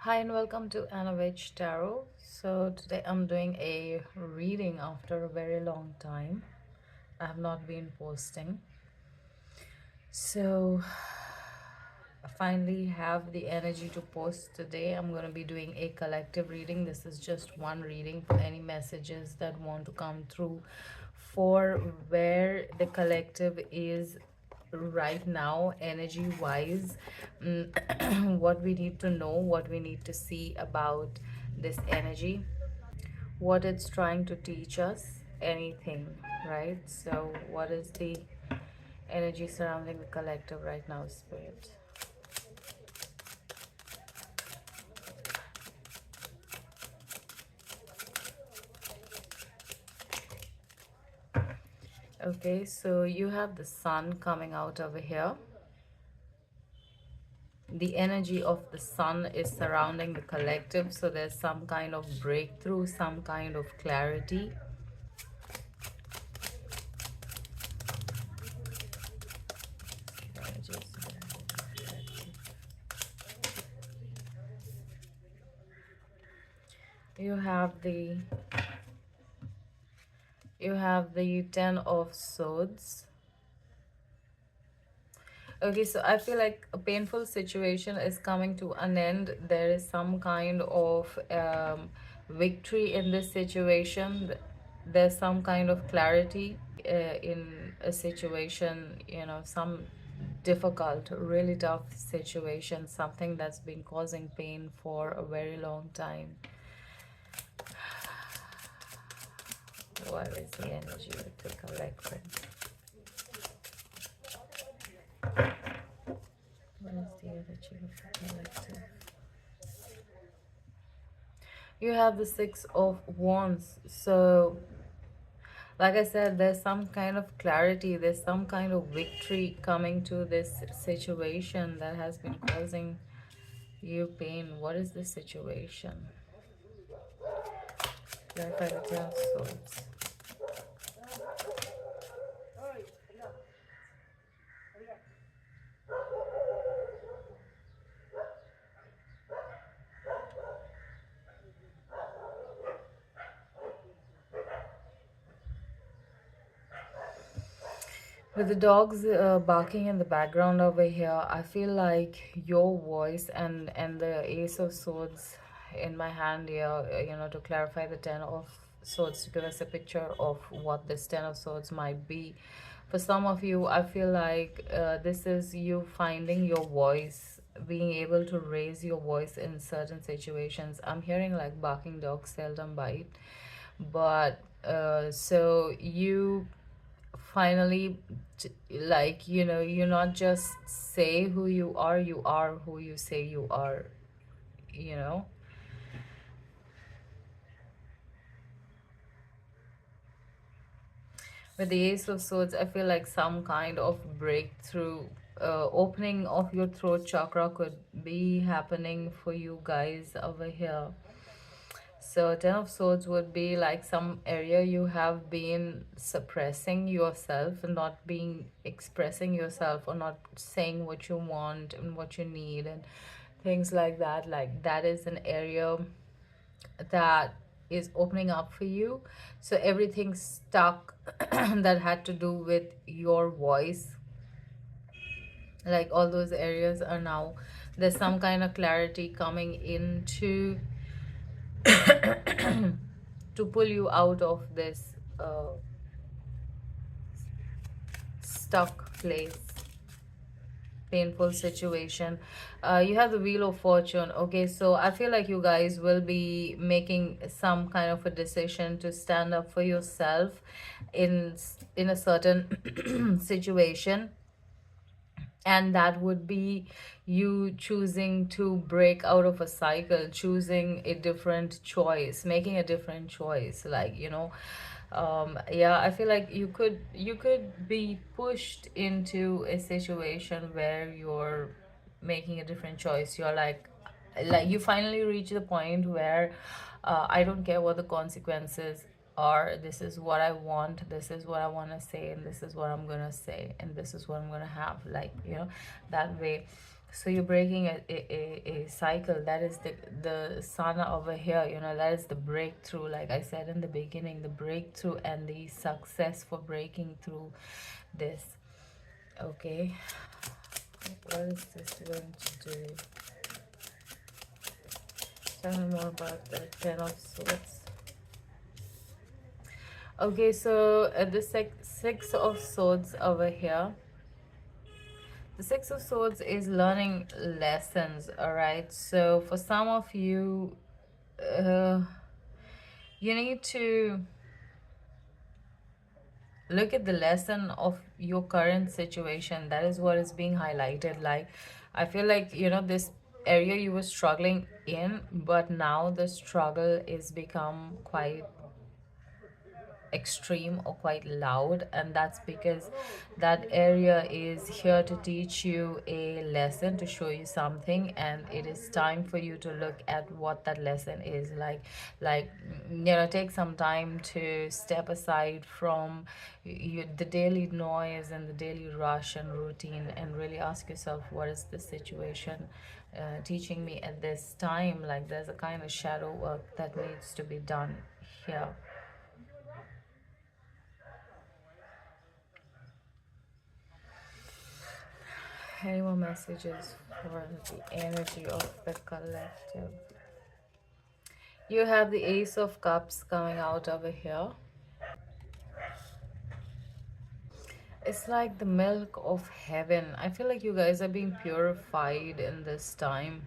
Hi and welcome to Anavich Tarot. So today I'm doing a reading after a very long time. I have not been posting. So I finally have the energy to post today. I'm going to be doing a collective reading. This is just one reading for any messages that want to come through for where the collective is right now, energy wise. What we need to know, what we need to see about this energy, what it's trying to teach us, anything, right? So what is the energy surrounding the collective right now, spirit? Okay, so you have the sun coming out over here. The energy of the sun is surrounding the collective, so there's some kind of breakthrough, some kind of clarity. You have the Ten of Swords. Okay, so I feel like a painful situation is coming to an end. There is some kind of victory in this situation. There's some kind of clarity in a situation, some difficult, really tough situation, something that's been causing pain for a very long time. What is the energy with the collective? What is the energy of the collective? You have the Six of Wands. So like I said, there's some kind of clarity, there's some kind of victory coming to this situation that has been causing you pain. What is the situation? Clarify the Ten of Swords. With the dogs barking in the background over here, I feel like your voice and the Ace of Swords in my hand here, to clarify the Ten of Swords, to give us a picture of what this Ten of Swords might be. For some of you, I feel like this is you finding your voice, being able to raise your voice in certain situations. I'm hearing like barking dogs seldom bite, but so you finally like you not just say who you are who you say you are, you know with the Ace of Swords. I feel like some kind of breakthrough, opening of your throat chakra could be happening for you guys over here. So Ten of Swords would be like some area you have been suppressing yourself and not being expressing yourself, or not saying what you want and what you need and things like that. Like that is an area that is opening up for you. So everything stuck that had to do with your voice, like all those areas are now, there's some kind of clarity coming into to pull you out of this stuck place, painful situation. You have the Wheel of Fortune. Okay, so I feel like you guys will be making some kind of a decision to stand up for yourself in a certain situation, and that would be you choosing to break out of a cycle, choosing a different choice, making a different choice, like yeah, I feel like you could be pushed into a situation where you're making a different choice. You're like you finally reach the point where I don't care what the consequences are. This is what I want, this is what I want to say, and this is what I'm gonna say, and this is what I'm gonna have, like that way. So you're breaking a cycle. That is the sana over here, that is the breakthrough. Like I said in the beginning, the breakthrough and the success for breaking through this. Okay, what is this going to do? Tell me more about the Ten of Swords. Okay, so the Six of Swords over here. The Six of Swords is learning lessons, all right? So for some of you, uh, you need to look at the lesson of your current situation. That is what is being highlighted. Like, I feel like, this area you were struggling in, but now the struggle is become quite extreme or quite loud, and that's because that area is here to teach you a lesson, to show you something, and it is time for you to look at what that lesson is. Like take some time to step aside from the daily noise and the daily rush and routine, and really ask yourself, what is the situation teaching me at this time? Like, there's a kind of shadow work that needs to be done here. Any more messages for the energy of the collective? You have the Ace of Cups coming out over here. It's like the milk of heaven. I feel like you guys are being purified in this time.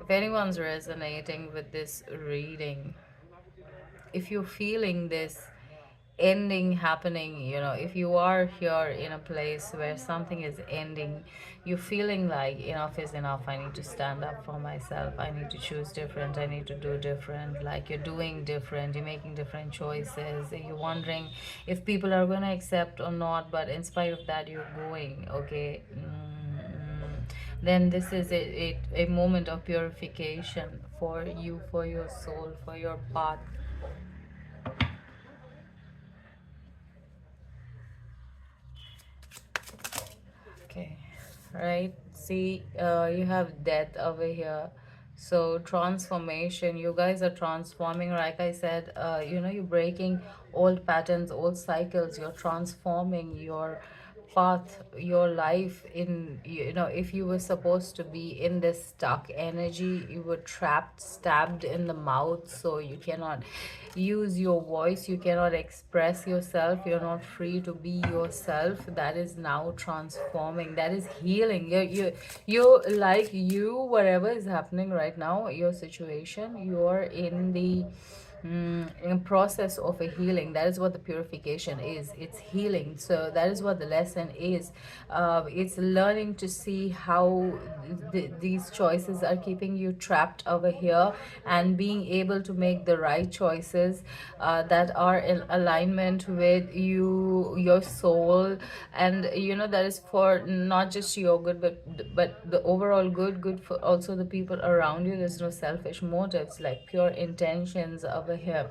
If anyone's resonating with this reading, if you're feeling this ending happening, if you are here in a place where something is ending, you're feeling like enough is enough, I need to stand up for myself, I need to choose different, I need to do different. Like, you're doing different, you're making different choices, you're wondering if people are going to accept or not, but in spite of that, you're going. Okay. Then this is a moment of purification for you, for your soul, for your path. Okay, right. See, you have death over here. So transformation, you guys are transforming. Like I said, you're breaking old patterns, old cycles. You're transforming your path, your life. In if you were supposed to be in this stuck energy, you were trapped, stabbed in the mouth, so you cannot use your voice, you cannot express yourself, you're not free to be yourself. That is now transforming, that is healing. You like, whatever is happening right now, your situation, you're in the in process of a healing. That is what the purification is. It's healing. So that is what the lesson is. It's learning to see how these choices are keeping you trapped over here, and being able to make the right choices that are in alignment with your soul. And that is for not just your good, but the overall good for also the people around you. There's no selfish motives, like pure intentions over here.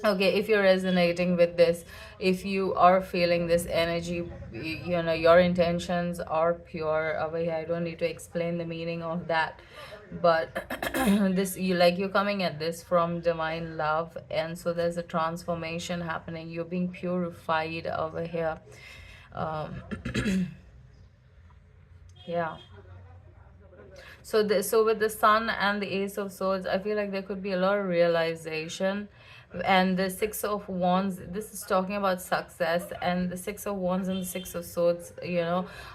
Okay, if you're resonating with this, if you are feeling this energy, your intentions are pure over here. I don't need to explain the meaning of that, but this, you're coming at this from divine love, and so there's a transformation happening. You're being purified over here. um yeah. So with the Sun and the Ace of Swords, I feel like there could be a lot of realization. And the Six of Wands, this is talking about success. And the Six of Wands and the Six of Swords,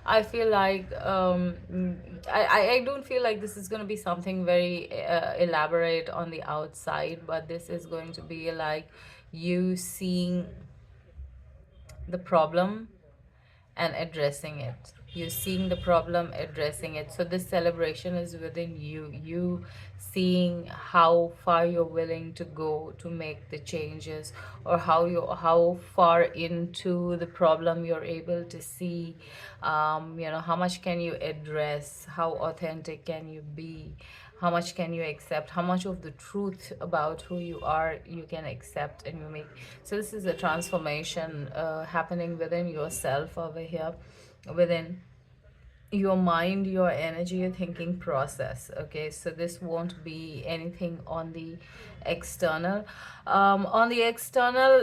I feel like I don't feel like this is going to be something very elaborate on the outside, but this is going to be like you seeing the problem and addressing it. you're seeing the problem, addressing it. So this celebration is within you, you seeing how far you're willing to go to make the changes, or how far into the problem you're able to see, how much can you address, how authentic can you be, how much can you accept, how much of the truth about who you are you can accept and you make. So this is a transformation happening within yourself over here, within your mind, your energy, your thinking process. Okay, so this won't be anything on the external. On the external,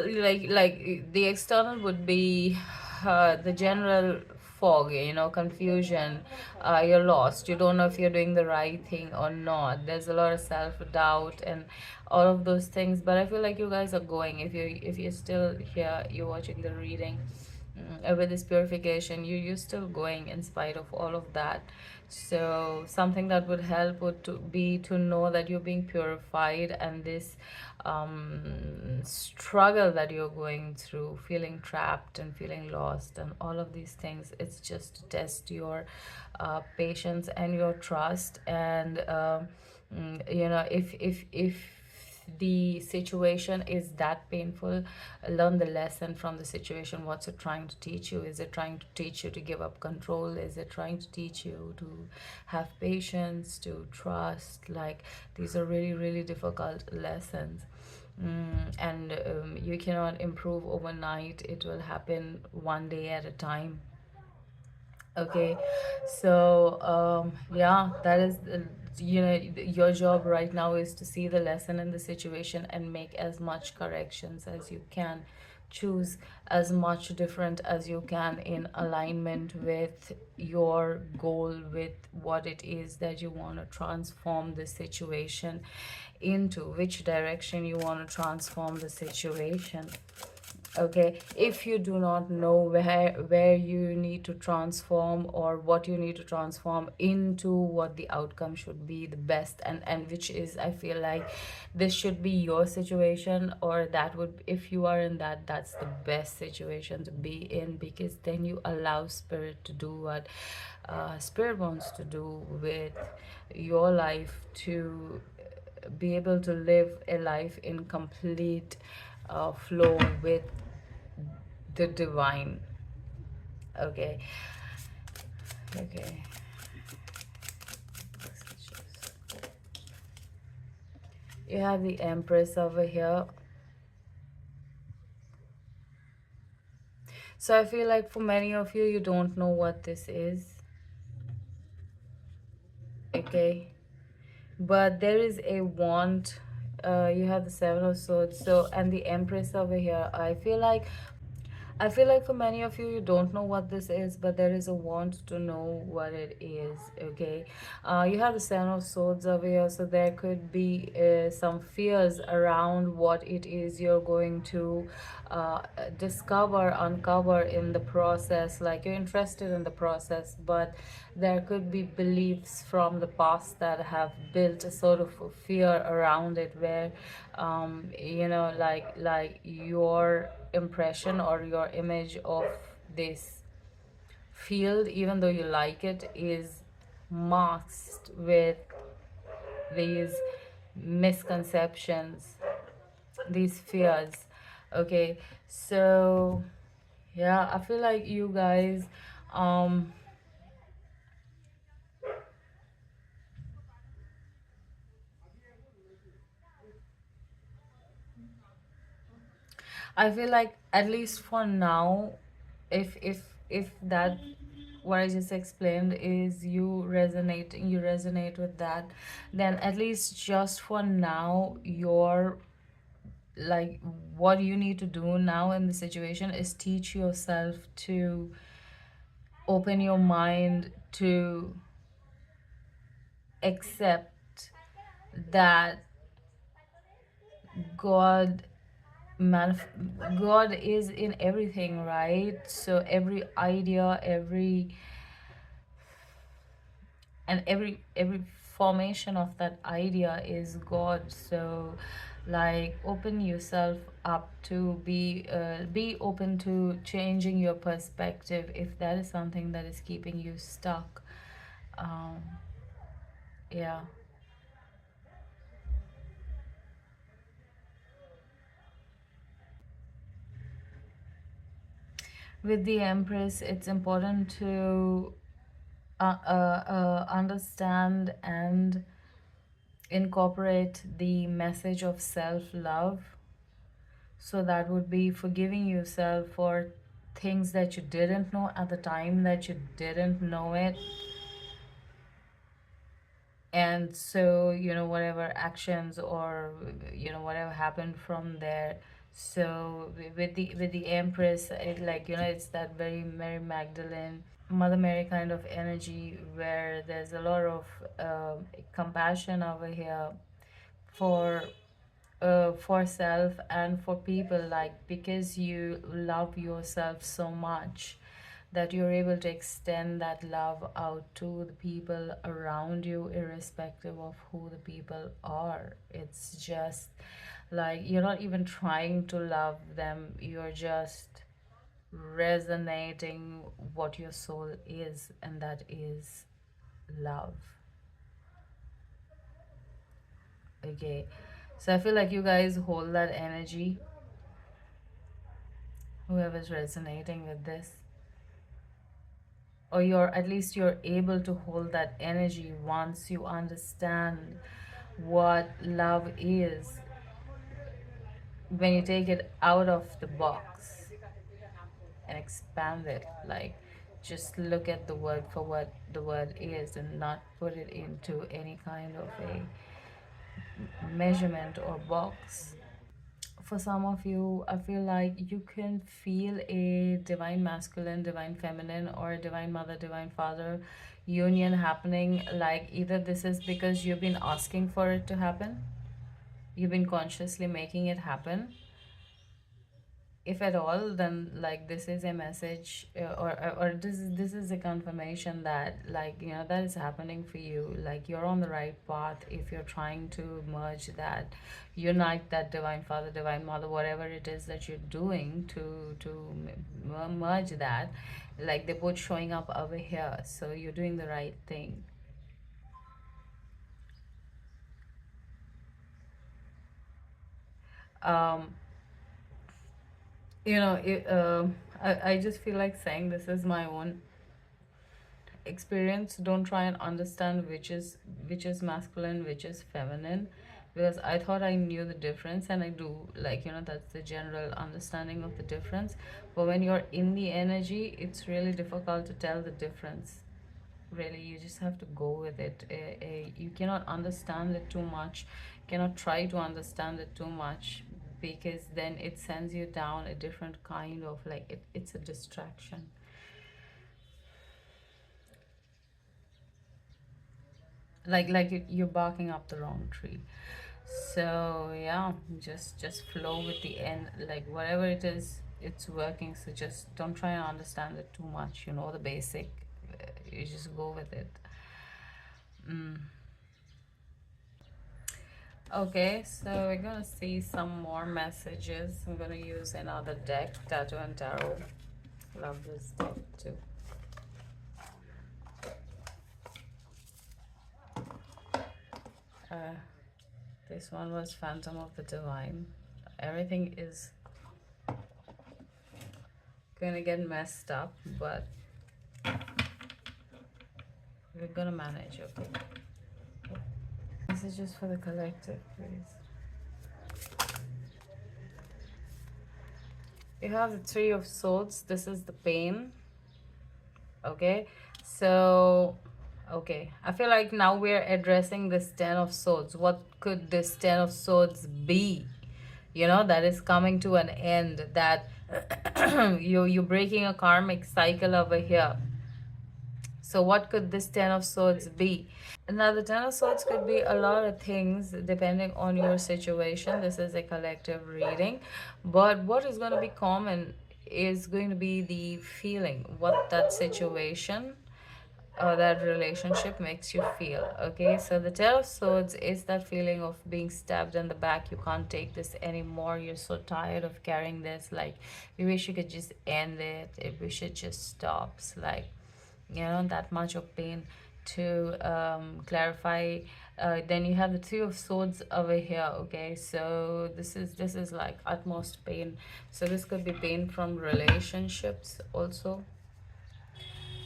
like the external would be the general fog, confusion. You're lost, you don't know if you're doing the right thing or not. There's a lot of self-doubt and all of those things, but I feel like you guys are going, if you're still here, you're watching the reading, with this purification, you're still going in spite of all of that. So something that would help would to be to know that you're being purified, and this struggle that you're going through, feeling trapped and feeling lost and all of these things, it's just to test your patience and your trust. And if the situation is that painful, learn the lesson from the situation. What's it trying to teach you? Is it trying to teach you to give up control? Is it trying to teach you to have patience, to trust? Like, these are really, really difficult lessons. And you cannot improve overnight. It will happen one day at a time. Okay, so yeah, that is your job right now is to see the lesson in the situation and make as much corrections as you can, choose as much different as you can in alignment with your goal, with what it is that you want to transform the situation into, which direction you want to transform the situation. Okay, if you do not know where you need to transform, or what you need to transform into, what the outcome should be the best, and which is, I feel like this should be your situation, or that would, if you are in that, that's the best situation to be in, because then you allow spirit to do what spirit wants to do with your life, to be able to live a life in complete flow with the divine. Okay, okay. You have the Empress over here. So I feel like for many of you, you don't know what this is. Okay, but there is a wand. You have the Seven of Swords. So, and the Empress over here. I feel like for many of you, you don't know what this is, but there is a want to know what it is. Okay, you have the Seven of Swords over here, so there could be some fears around what it is you're going to uncover in the process. Like, you're interested in the process, but there could be beliefs from the past that have built a sort of fear around it, where like your impression or your image of this field, even though you like it, is masked with these misconceptions, these fears. Okay, so yeah, I feel like you guys, um I feel like, at least for now, if that, what I just explained, is you resonate with that, then at least just for now, you're like, what you need to do now in the situation is teach yourself to open your mind to accept that God manif- God is in everything, right? So every idea, every formation of that idea is God. So like open yourself up to be open to changing your perspective if that is something that is keeping you stuck. um yeah. With the Empress, it's important to understand and incorporate the message of self love. So that would be forgiving yourself for things that you didn't know at the time that you didn't know it. And so, whatever actions or, whatever happened from there. So with the Empress, it's that very Mary Magdalene, Mother Mary kind of energy where there's a lot of compassion over here for for self and for people, like because you love yourself so much that you're able to extend that love out to the people around you, irrespective of who the people are. It's just like you're not even trying to love them, you're just resonating what your soul is, and that is love. Okay, so I feel like you guys hold that energy, whoever's resonating with this, or you're able to hold that energy once you understand what love is, when you take it out of the box and expand it, like just look at the word for what the word is and not put it into any kind of a measurement or box. For some of you, I feel like you can feel a divine masculine, divine feminine, or divine mother, divine father union happening. Like either this is because you've been asking for it to happen, you've been consciously making it happen, if at all, then like this is a message, or this is a confirmation that, like, that is happening for you. Like you're on the right path if you're trying to merge that, unite that divine father, divine mother, whatever it is that you're doing to merge that. Like they're both showing up over here, so you're doing the right thing. um I just feel like saying, this is my own experience. Don't try and understand which is masculine, which is feminine, because I thought I knew the difference, and I do. Like, that's the general understanding of the difference. But when you're in the energy, it's really difficult to tell the difference. Really, you just have to go with it. You cannot understand it too much, cannot try to understand it too much, because then it sends you down a different kind of, like, it's a distraction. You're barking up the wrong tree. So yeah, just flow with the end, like whatever it is, it's working. So just don't try and understand it too much, the basic. You just go with it. Okay, so we're gonna see some more messages. I'm gonna use another deck, Tattoo and Tarot. Love this deck too. uh this one was Phantom of the Divine. Everything is gonna get messed up, but we're gonna manage. Okay, this is just for the collective, please. You have the Three of Swords. This is the pain. Okay, so okay, I feel like now we're addressing this Ten of Swords. What could this Ten of Swords be? That is coming to an end, that you're breaking a karmic cycle over here. So what could this Ten of Swords be? Now, the Ten of Swords could be a lot of things depending on your situation. This is a collective reading. But what is going to be common is going to be the feeling, what that situation that relationship makes you feel. Okay, so the Ten of Swords is that feeling of being stabbed in the back. You can't take this anymore. You're so tired of carrying this. Like, you wish you could just end it. If we should just stop. It's like, that much of pain. To clarify, then you have the Three of Swords over here. Okay, so this is like utmost pain. So this could be pain from relationships also,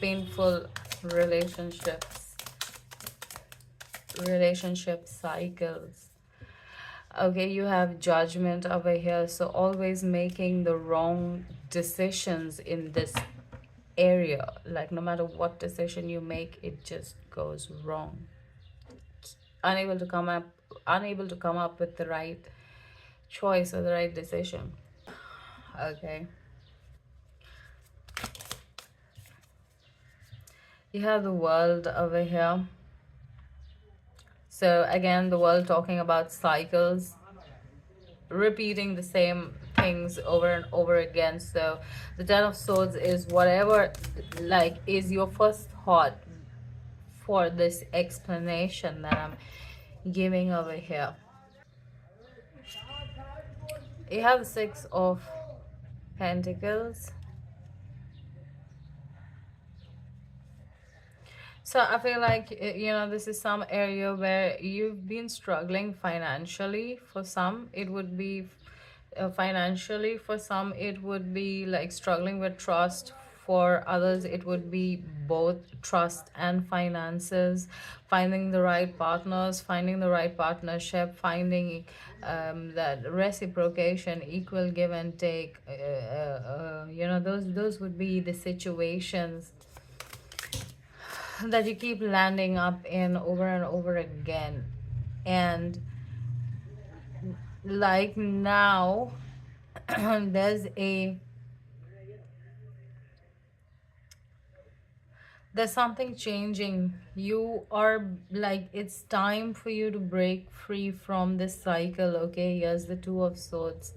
painful relationships, relationship cycles. Okay, you have Judgment over here, so always making the wrong decisions in this area. Like, no matter what decision you make, it just goes wrong. Unable to come up, unable to come up with the right choice or the right decision. Okay, you have the World over here. So again, the world talking about cycles, repeating the same things over and over again. So the Ten of Swords is whatever, like, is your first thought for this explanation that I'm giving over here. You have the Six of Pentacles. So I feel like, this is some area where you've been struggling financially. For some, it would be financially. For some, it would be like struggling with trust. For others, it would be both trust and finances. Finding the right partners, finding the right partnership, finding that reciprocation, equal give and take. Those would be the situations that you keep landing up in over and over again. And like now, there's a there's something changing. You are like, it's time for you to break free from this cycle. Okay, here's the Two of Swords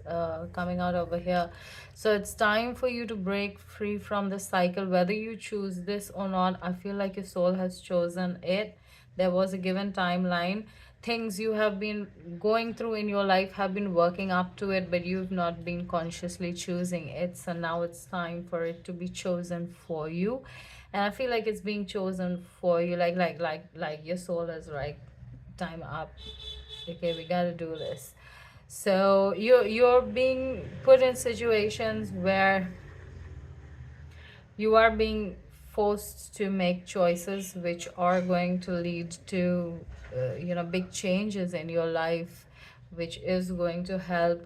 coming out over here. So it's time for you to break free from the cycle, whether you choose this or not. I feel like your soul has chosen it. There was a given timeline. Things you have been going through in your life have been working up to it, but you've not been consciously choosing it. So now it's time for it to be chosen for you. And I feel like it's being chosen for you. Like your soul is like, time up. Okay, we gotta do this. So you're being put in situations where you are being forced to make choices which are going to lead to big changes in your life, which is going to help.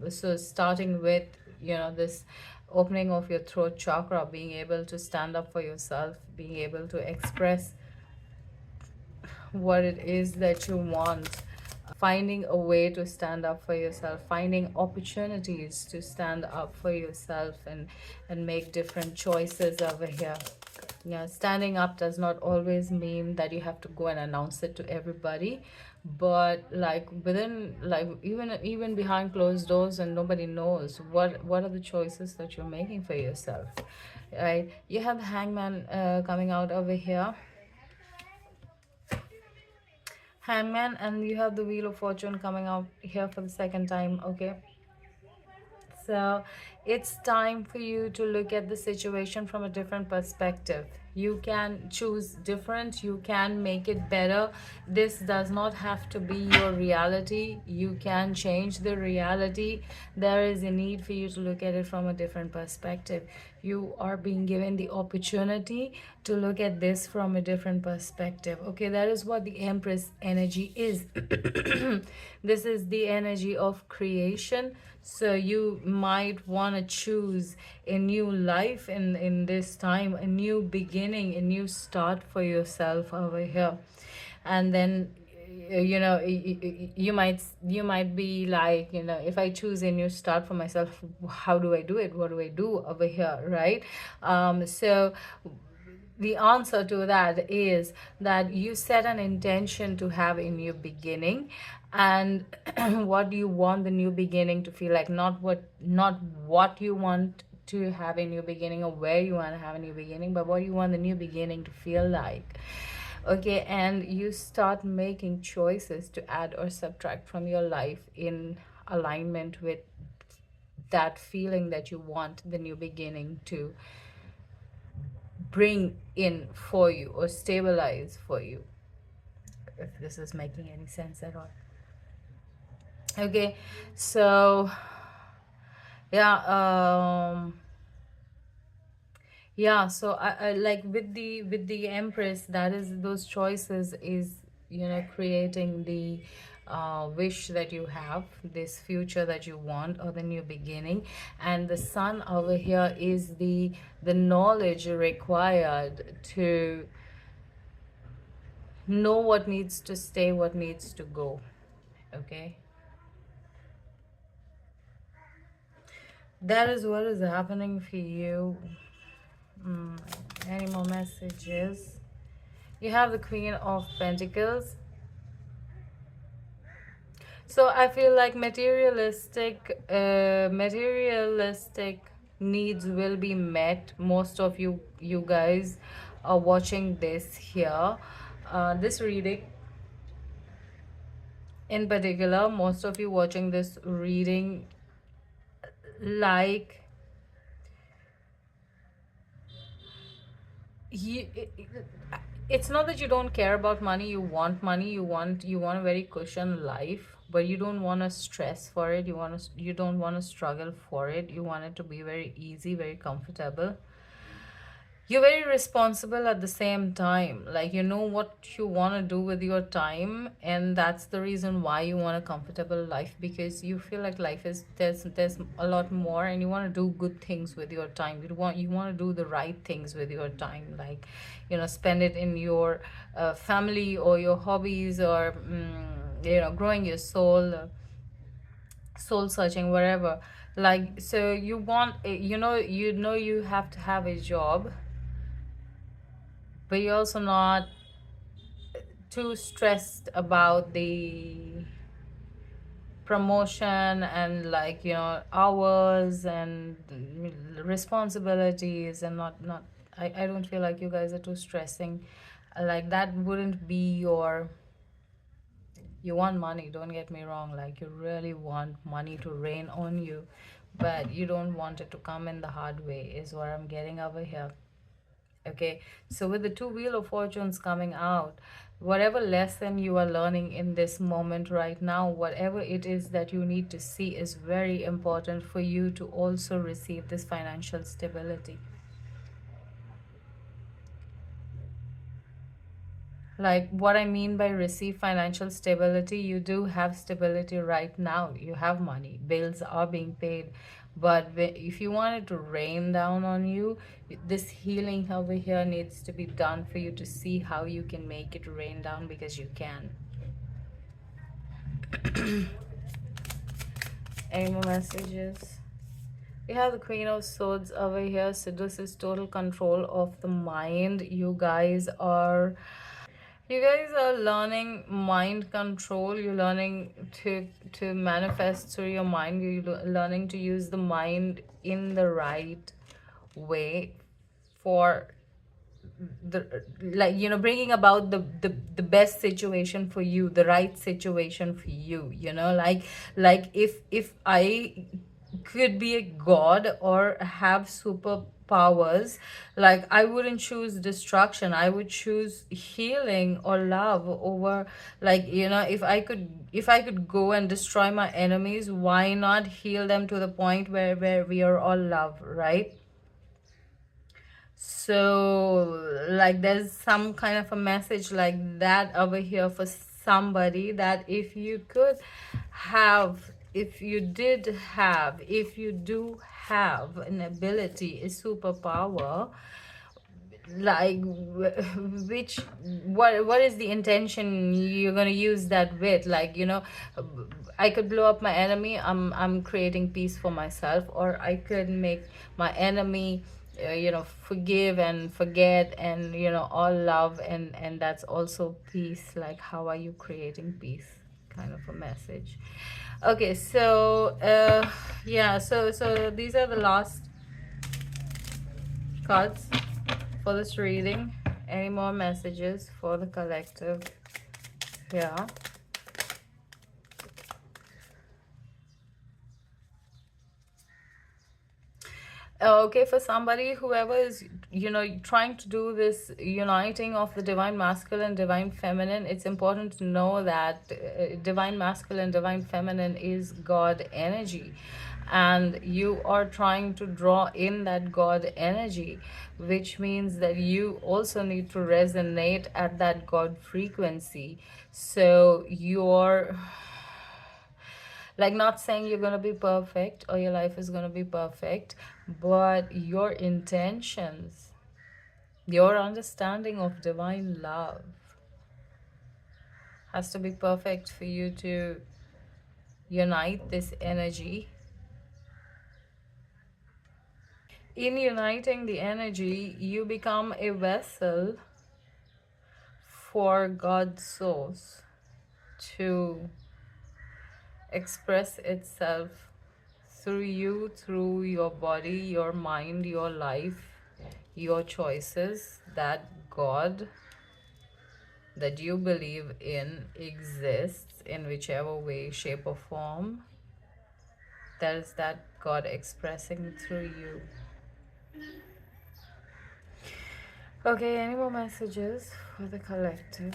So starting with this opening of your throat chakra, being able to stand up for yourself, being able to express what it is that you want, finding a way to stand up for yourself, finding opportunities to stand up for yourself, and make different choices over here. Yeah, standing up does not always mean that you have to go and announce it to everybody, but like within, like, even behind closed doors, and nobody knows what are the choices that you're making for yourself, right? You have the Hangman coming out over here, Hangman, and you have the Wheel of Fortune coming out here for the second time. Okay, so it's time for you to look at the situation from a different perspective. You can choose different, you can make it better. This does not have to be your reality. You can change the reality. There is a need for you to look at it from a different perspective. You are being given the opportunity to look at this from a different perspective. Okay, that is what the Empress energy is. This is the energy of creation. So you might want to choose a new life in this time, a new beginning, a new start for yourself over here. And then you might be like, if I choose a new start for myself, how do I do it? What do I do over here, right? So the answer to that is that you set an intention to have a new beginning. And what do you want the new beginning to feel like? Not what you want to have a new beginning, or where you want to have a new beginning, but what you want the new beginning to feel like. Okay, and you start making choices to add or subtract from your life in alignment with that feeling that you want the new beginning to bring in for you or stabilize for you, if this is making any sense at all. Okay, so yeah, yeah, so I like with the Empress, that is those choices is, creating the wish that you have, this future that you want, or the new beginning. And the Sun over here is the knowledge required to know what needs to stay, what needs to go. Okay, that is what is happening for you. mm, any more messages? You have the Queen of Pentacles. So I feel like materialistic needs will be met. Most of you guys are watching this here. This reading in particular, most of you watching this reading, like, you it's not that you don't care about money. You want money, you want a very cushion life, but you don't want to stress for it. You don't want to struggle for it. You want it to be very easy, very comfortable. You're very responsible at the same time, like you know what you want to do with your time, and that's the reason why you want a comfortable life, because you feel like life is, there's a lot more, and you want to do good things with your time. You want to do the right things with your time, like, spend it in your family, or your hobbies, or growing your soul searching, wherever. Like, so you want, you have to have a job, but you're also not too stressed about the promotion, and, like, hours and responsibilities, and not I don't feel like you guys are too stressing. Like, that wouldn't be your, you want money, don't get me wrong, like, you really want money to rain on you, but you don't want it to come in the hard way, is what I'm getting over here. Okay, so with the two wheel of fortunes coming out, whatever lesson you are learning in this moment right now, whatever it is that you need to see, is very important for you to also receive this financial stability. Like, what I mean by receive financial stability, you do have stability right now. You have money, bills are being paid. But if you want it to rain down on you, this healing over here needs to be done for you to see how you can make it rain down, because you can. Any more messages? We have the Queen of Swords over here. So this is total control of the mind. You guys are learning mind control. You're learning to manifest through your mind. You're learning to use the mind in the right way for bringing about the best situation for you, the right situation for you, like if I could be a god or have superpowers, like, I wouldn't choose destruction. I would choose healing or love over, like, if I could go and destroy my enemies, why not heal them to the point where we are all love, right? So, like, there's some kind of a message like that over here for somebody, that if you do have an ability, a superpower, like, which, what is the intention you're gonna use that with? Like, I could blow up my enemy. I'm creating peace for myself, or I could make my enemy forgive and forget, and all love, and that's also peace. Like, how are you creating peace, kind of a message. Okay, so yeah, so these are the last Cards for this reading. Any more messages for the collective? Yeah. Okay, for somebody, whoever is, trying to do this uniting of the divine masculine, divine feminine, it's important to know that divine masculine, divine feminine is God energy. And you are trying to draw in that God energy, which means that you also need to resonate at that God frequency. So you're like, not saying you're going to be perfect or your life is going to be perfect, but your intentions, your understanding of divine love has to be perfect for you to unite this energy. In uniting the energy, you become a vessel for God's source to express itself through you, through your body, your mind, your life, your choices, that God that you believe in exists in whichever way, shape, or form. That is that God expressing through you. Okay, any more messages for the collective?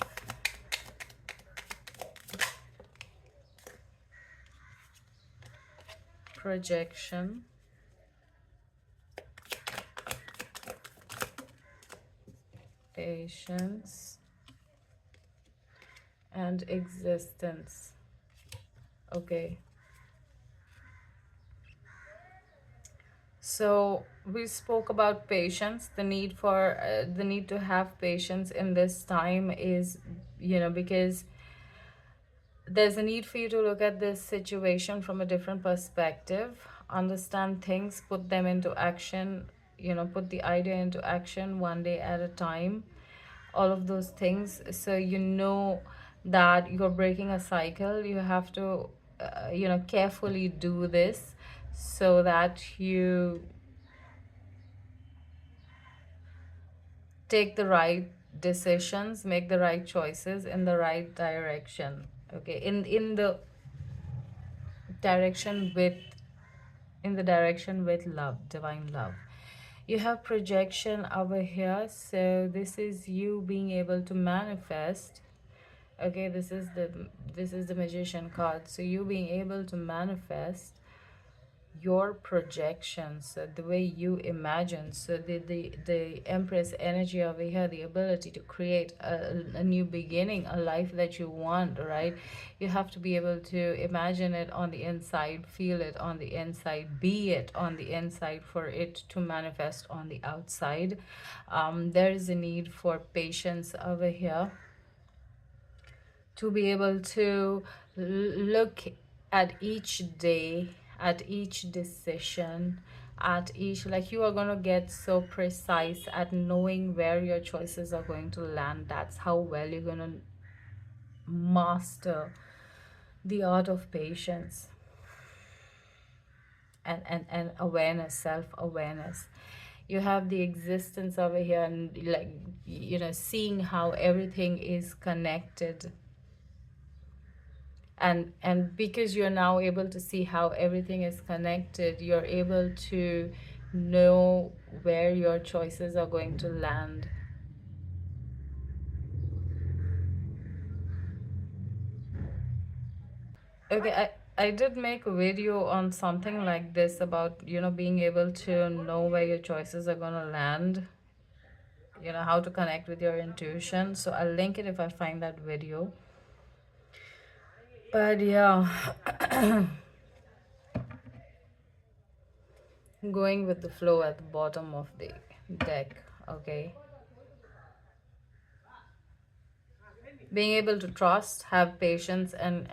Projection, patience, and existence. Okay. So we spoke about patience. The need to have patience in this time is, because there's a need for you to look at this situation from a different perspective, understand things, put them into action, put the idea into action one day at a time, all of those things. So that you're breaking a cycle. You have to, carefully do this so that you take the right decisions, make the right choices in the right direction. Okay, in the direction with love, divine love. You have projection over here, so this is you being able to manifest. Okay, this is the magician card, so you being able to manifest your projections, the way you imagine. So the Empress energy over here, the ability to create a new beginning, a life that you want, right? You have to be able to imagine it on the inside, feel it on the inside, be it on the inside for it to manifest on the outside. There is a need for patience over here, to be able to look at each day, at each decision, at each, like, you are going to get so precise at knowing where your choices are going to land. That's how well you're going to master the art of patience and awareness, self-awareness. You have the existence over here, and, like, seeing how everything is connected, and because you're now able to see how everything is connected, you're able to know where your choices are going to land. Okay, I did make a video on something like this about, being able to know where your choices are going to land, how to connect with your intuition. So I'll link it if I find that video. But yeah, going with the flow at the bottom of the deck. Okay, being able to trust, have patience, and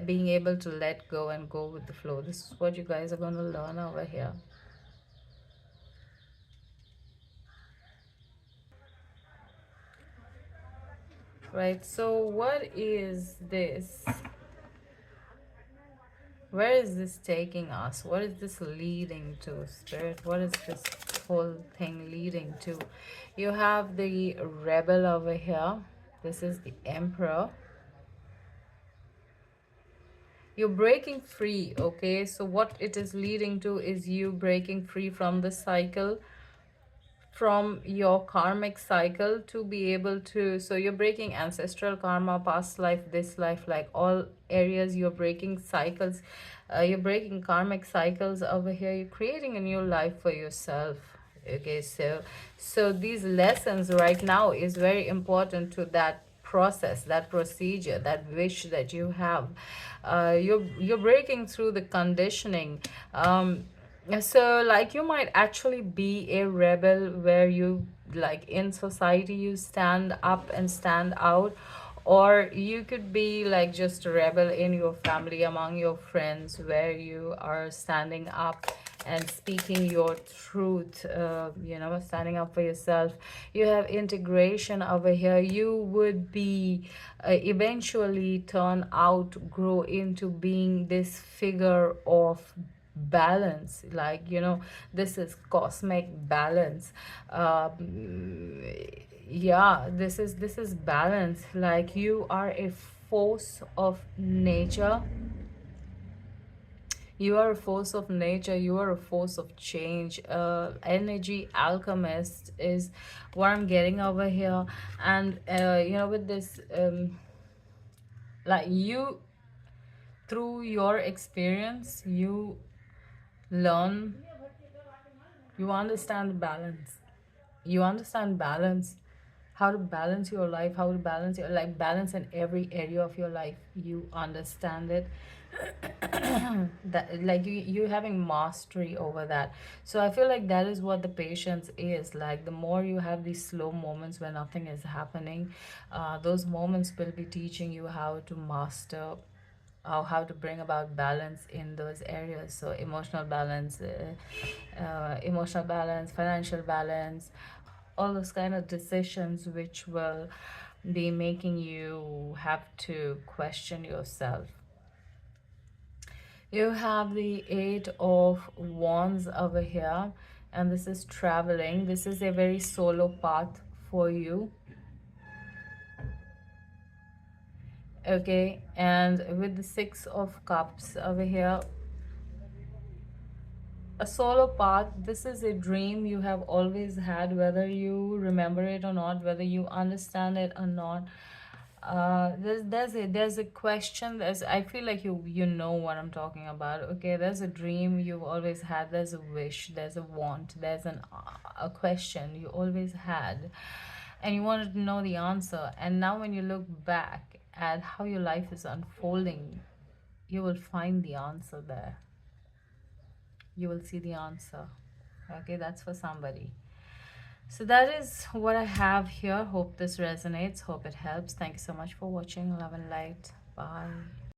being able to let go and go with the flow. This is what you guys are going to learn over here. Right, so what is this? Where is this taking us? What is this leading to, Spirit? What is this whole thing leading to? You have the rebel over here. This is the emperor. You're breaking free, okay? So what it is leading to is you breaking free from the cycle, from your karmic cycle, to be able to, so you're breaking ancestral karma, past life, this life, like all areas. You're breaking cycles, you're breaking karmic cycles over here. You're creating a new life for yourself. Okay, so these lessons right now is very important to that process, that procedure, that wish that you have. You're breaking through the conditioning. So like you might actually be a rebel, where you, like in society, you stand up and stand out, or you could be like just a rebel in your family, among your friends, where you are standing up and speaking your truth, standing up for yourself. You have integration over here. You would be eventually turn out, grow into being this figure of balance, like this is cosmic balance. Yeah, this is balance. Like you are a force of nature. You are a force of nature. You are a force of change. Energy alchemist is what I'm getting over here. And with this, like you, through your experience, you learn, you understand balance. You understand balance, how to balance your life, how to balance your, like balance in every area of your life. You understand it. That, like you having mastery over that. So I feel like that is what the patience is. Like the more you have these slow moments where nothing is happening, those moments will be teaching you how to master, how to bring about balance in those areas. So emotional balance, financial balance, all those kind of decisions which will be making you have to question yourself. You have the Eight of Wands over here, and this is traveling. This is a very solo path for you. Okay, and with the Six of Cups over here, a solo path. This is a dream you have always had, whether you remember it or not, whether you understand it or not. There's a question. There's, I feel like you know what I'm talking about. Okay, there's a dream you've always had. There's a wish. There's a want. There's a question you always had, and you wanted to know the answer. And now when you look back at how your life is unfolding, you will find the answer there. You will see the answer. Okay, that's for somebody. So that is what I have here. Hope this resonates. Hope it helps. Thank you so much for watching. Love and light. Bye.